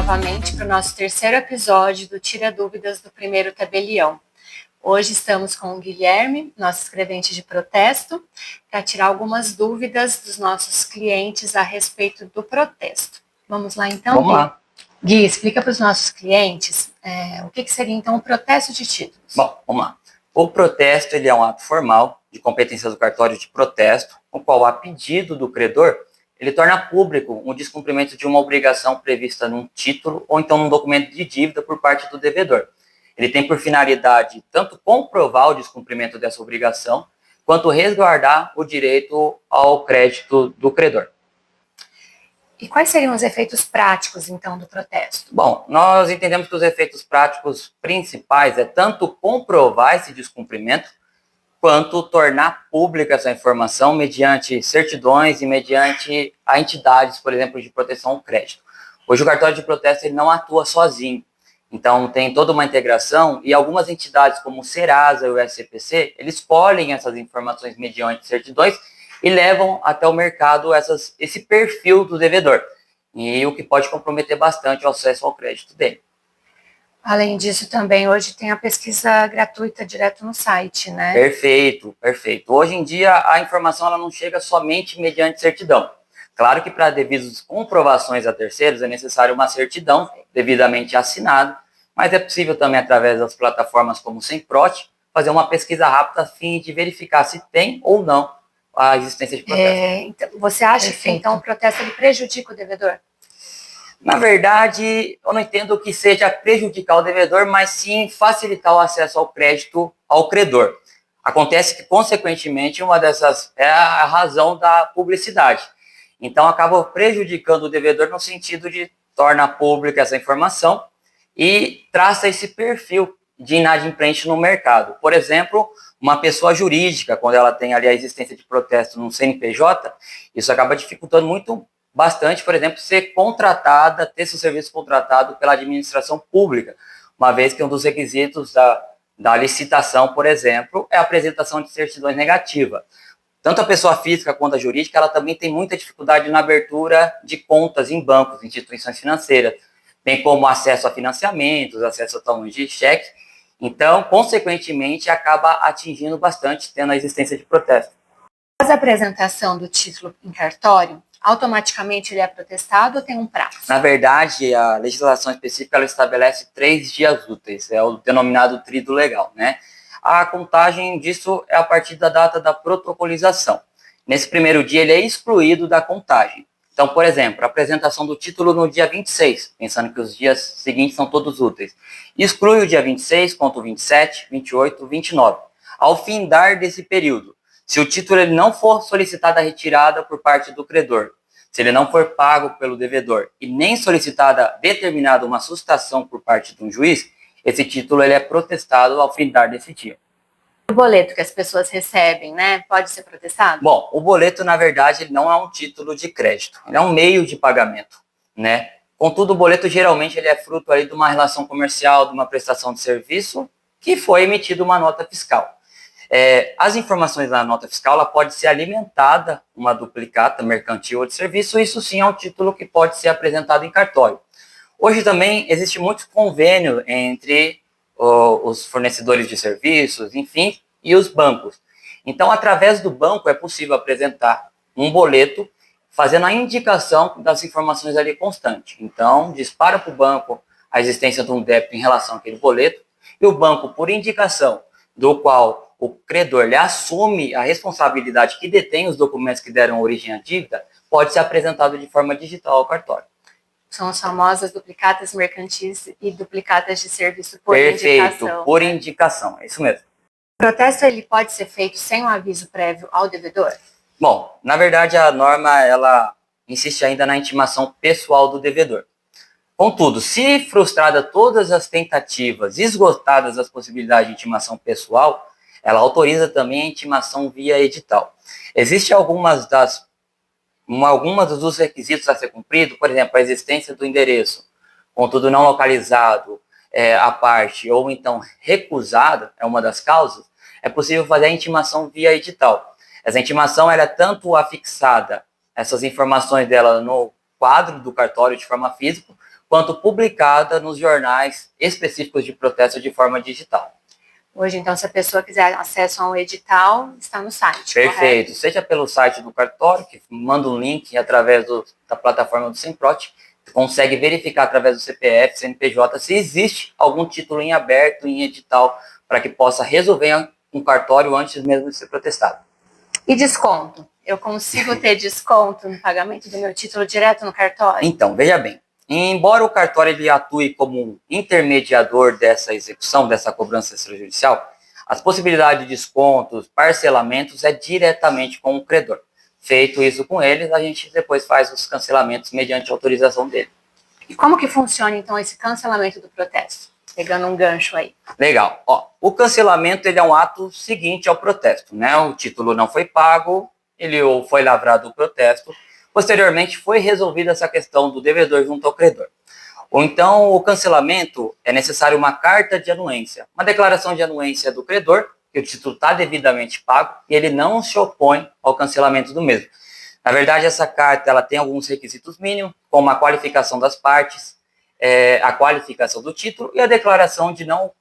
novamente para o nosso terceiro episódio do Tira Dúvidas do primeiro tabelião. Hoje estamos com o Guilherme, nosso escrevente de protesto, para tirar algumas dúvidas dos nossos clientes a respeito do protesto. Vamos lá então, Vamos Gui? lá. Gui, explica para os nossos clientes o que seria então o protesto de títulos. Bom, vamos lá. O protesto ele é um ato formal de competência do cartório de protesto, no qual, a pedido do credor, ele torna público o descumprimento de uma obrigação prevista num título ou então num documento de dívida por parte do devedor. Ele tem por finalidade tanto comprovar o descumprimento dessa obrigação, quanto resguardar o direito ao crédito do credor. E quais seriam os efeitos práticos, então, do protesto? Bom, nós entendemos que os efeitos práticos principais é tanto comprovar esse descumprimento, quanto tornar pública essa informação mediante certidões e mediante a entidades, por exemplo, de proteção ao crédito. Hoje o cartório de protesto ele não atua sozinho, então tem toda uma integração e algumas entidades como o Serasa e o SCPC, eles colhem essas informações mediante certidões e levam até o mercado esse perfil do devedor, e o que pode comprometer bastante o acesso ao crédito dele. Além disso, também hoje tem a pesquisa gratuita direto no site, né? Perfeito, perfeito. Hoje em dia a informação ela não chega somente mediante certidão. Claro que para devidas comprovações a terceiros é necessário uma certidão devidamente assinada, mas é possível também através das plataformas como o Semprot fazer uma pesquisa rápida a fim de verificar se tem ou não a existência de protesto. Então, você acha que então o protesto ele prejudica o devedor? Na verdade, eu não entendo que seja prejudicar o devedor, mas sim facilitar o acesso ao crédito ao credor. Acontece que, consequentemente, uma dessas é a razão da publicidade. Então, acaba prejudicando o devedor no sentido de torna pública essa informação e traça esse perfil de inadimplente no mercado. Por exemplo, uma pessoa jurídica, quando ela tem ali a existência de protesto no CNPJ, isso acaba dificultando bastante, por exemplo, ser contratada, ter seu serviço contratado pela administração pública, uma vez que um dos requisitos da licitação, por exemplo, é a apresentação de certidões negativas. Tanto a pessoa física quanto a jurídica, ela também tem muita dificuldade na abertura de contas em bancos, instituições financeiras, bem como acesso a financiamentos, acesso a talões de cheque. Então, consequentemente, acaba atingindo bastante, tendo a existência de protesto. Após a apresentação do título em cartório, automaticamente ele é protestado ou tem um prazo? Na verdade, a legislação específica ela estabelece 3 dias úteis, é o denominado tríduo legal, né? A contagem disso é a partir da data da protocolização. Nesse primeiro dia, ele é excluído da contagem. Então, por exemplo, a apresentação do título no dia 26, pensando que os dias seguintes são todos úteis. Exclui o dia 26, conta o 27, 28, 29. Ao findar desse período, se o título ele não for solicitado a retirada por parte do credor, se ele não for pago pelo devedor e nem solicitada determinada uma sustação por parte de um juiz, esse título ele é protestado ao findar desse dia. O boleto que as pessoas recebem, né, pode ser protestado? Bom, o boleto, na verdade, ele não é um título de crédito, ele é um meio de pagamento, né? Contudo, o boleto geralmente ele é fruto aí de uma relação comercial, de uma prestação de serviço, que foi emitida uma nota fiscal. As informações da nota fiscal ela pode ser alimentada, uma duplicata mercantil ou de serviço, isso sim é um título que pode ser apresentado em cartório. Hoje também existe muito convênio entre os fornecedores de serviços, enfim, e os bancos. Então, através do banco é possível apresentar um boleto fazendo a indicação das informações ali constante. Então, dispara para o banco a existência de um débito em relação àquele boleto e o banco, por indicação do qual o credor lhe assume a responsabilidade que detém os documentos que deram origem à dívida, pode ser apresentado de forma digital ao cartório. São as famosas duplicatas mercantis e duplicatas de serviço por indicação. Perfeito, por indicação, é isso mesmo. O protesto ele pode ser feito sem um aviso prévio ao devedor? Bom, na verdade a norma ela insiste ainda na intimação pessoal do devedor. Contudo, se frustrada todas as tentativas, esgotadas as possibilidades de intimação pessoal, ela autoriza também a intimação via edital. Existem algumas dos requisitos a ser cumprido, por exemplo, a existência do endereço, contudo não localizado, a parte, ou então recusada, é uma das causas, é possível fazer a intimação via edital. Essa intimação ela é tanto afixada, essas informações dela no quadro do cartório de forma física, quanto publicada nos jornais específicos de protesto de forma digital. Hoje, então, se a pessoa quiser acesso a um edital, está no site, Perfeito. correto? Seja pelo site do cartório, que manda um link através da plataforma do Semprot, consegue verificar através do CPF, CNPJ, se existe algum título em aberto, em edital, para que possa resolver um cartório antes mesmo de ser protestado. E desconto? Eu consigo ter desconto no pagamento do meu título direto no cartório? Então, veja bem, embora o cartório ele atue como um intermediador dessa execução, dessa cobrança extrajudicial, as possibilidades de descontos, parcelamentos é diretamente com o credor. Feito isso com eles, a gente depois faz os cancelamentos mediante autorização dele. E como que funciona, então, esse cancelamento do protesto? Pegando um gancho aí. Legal. Ó, o cancelamento ele é um ato seguinte ao protesto, né? O título não foi pago, ele ou foi lavrado o protesto. Posteriormente, foi resolvida essa questão do devedor junto ao credor. Ou então, o cancelamento é necessário uma carta de anuência, uma declaração de anuência do credor, que o título está devidamente pago, e ele não se opõe ao cancelamento do mesmo. Na verdade, essa carta ela tem alguns requisitos mínimos, como a qualificação das partes, a qualificação do título e a declaração de não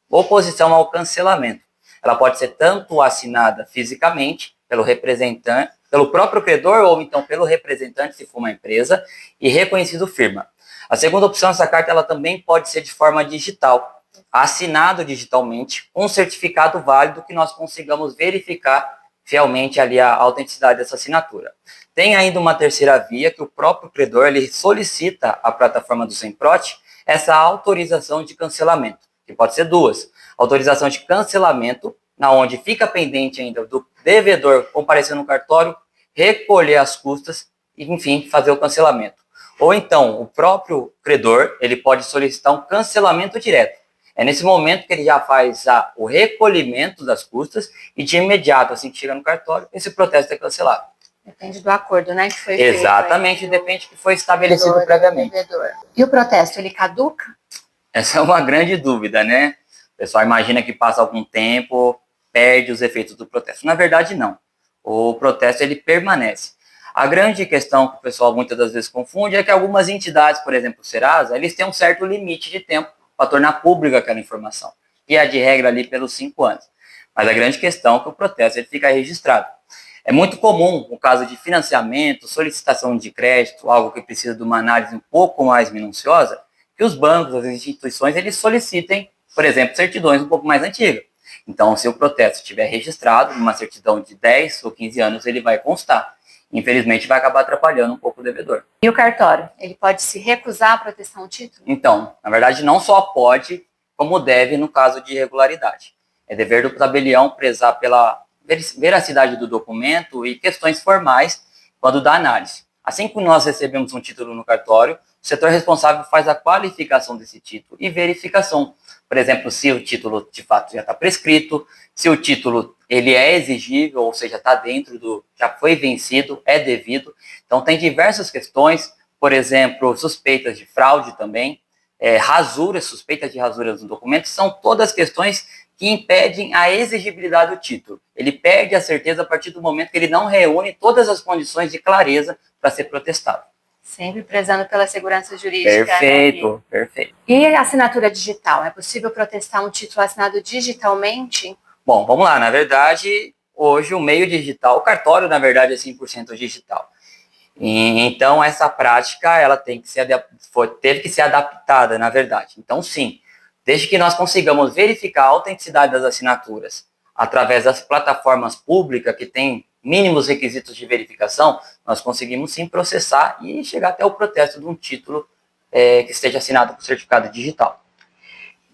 oposição ao cancelamento. Ela pode ser tanto assinada fisicamente pelo representante, pelo próprio credor ou então pelo representante, se for uma empresa, e reconhecido firma. A segunda opção, essa carta ela também pode ser de forma digital, assinado digitalmente, um certificado válido que nós consigamos verificar fielmente ali a autenticidade dessa assinatura. Tem ainda uma terceira via que o próprio credor ele solicita à plataforma do Semprot essa autorização de cancelamento, que pode ser duas. Autorização de cancelamento, na onde fica pendente ainda do devedor comparecer no cartório, recolher as custas e, enfim, fazer o cancelamento. Ou então, o próprio credor ele pode solicitar um cancelamento direto. É nesse momento que ele já faz o recolhimento das custas e de imediato, assim que chega no cartório, esse protesto é cancelado. Depende do acordo, né, que foi feito. Exatamente, depende do que foi estabelecido previamente. E o protesto, ele caduca? Essa é uma grande dúvida, né? O pessoal imagina que passa algum tempo, perde os efeitos do protesto. Na verdade, não. O protesto, ele permanece. A grande questão que o pessoal muitas das vezes confunde é que algumas entidades, por exemplo, o Serasa, eles têm um certo limite de tempo para tornar pública aquela informação. E é de regra ali pelos 5 anos. Mas a grande questão é que o protesto ele fica registrado. É muito comum, no caso de financiamento, solicitação de crédito, algo que precisa de uma análise um pouco mais minuciosa, que os bancos, as instituições, eles solicitem, por exemplo, certidões um pouco mais antigas. Então, se o protesto estiver registrado, numa certidão de 10 ou 15 anos, ele vai constar. Infelizmente, vai acabar atrapalhando um pouco o devedor. E o cartório? Ele pode se recusar a protestar um título? Então, na verdade, não só pode, como deve no caso de irregularidade. É dever do tabelião prezar pela veracidade do documento e questões formais quando da análise. Assim que nós recebemos um título no cartório, o setor responsável faz a qualificação desse título e verificação. Por exemplo, se o título de fato já está prescrito, se o título ele é exigível, ou seja, está dentro do, já foi vencido, é devido. Então tem diversas questões, por exemplo, suspeitas de fraude também, rasuras, suspeitas de rasuras no documento, são todas questões que impedem a exigibilidade do título. Ele perde a certeza a partir do momento que ele não reúne todas as condições de clareza para ser protestado. Sempre prezando pela segurança jurídica. Perfeito, né? Perfeito. E a assinatura digital? É possível protestar um título assinado digitalmente? Bom, vamos lá. Na verdade, hoje o meio digital, o cartório, na verdade, é 100% digital. Então, essa prática ela teve que ser adaptada, na verdade. Então, sim, desde que nós consigamos verificar a autenticidade das assinaturas através das plataformas públicas que têm mínimos requisitos de verificação, nós conseguimos sim processar e chegar até o protesto de um título que esteja assinado com certificado digital.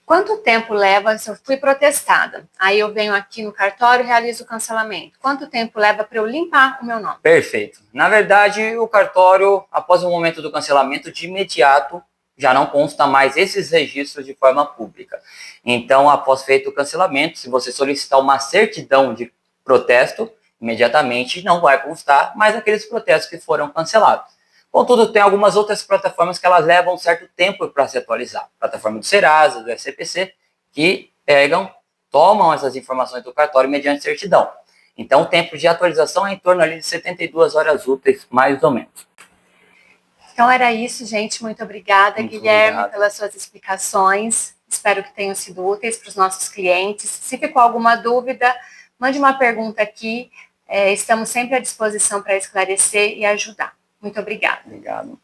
Quanto tempo leva se eu fui protestada? Aí eu venho aqui no cartório e realizo o cancelamento. Quanto tempo leva para eu limpar o meu nome? Perfeito. Na verdade, o cartório, após o momento do cancelamento, de imediato, já não consta mais esses registros de forma pública. Então, após feito o cancelamento, se você solicitar uma certidão de protesto, imediatamente não vai constar mais aqueles protestos que foram cancelados. Contudo, tem algumas outras plataformas que elas levam um certo tempo para se atualizar. Plataforma do Serasa, do SCPC, que tomam essas informações do cartório mediante certidão. Então, o tempo de atualização é em torno ali de 72 horas úteis, mais ou menos. Então era isso, gente. Muito obrigada, Muito Guilherme, obrigado. pelas suas explicações. Espero que tenham sido úteis para os nossos clientes. Se ficou alguma dúvida, mande uma pergunta aqui. Estamos sempre à disposição para esclarecer e ajudar. Muito obrigada. Obrigado.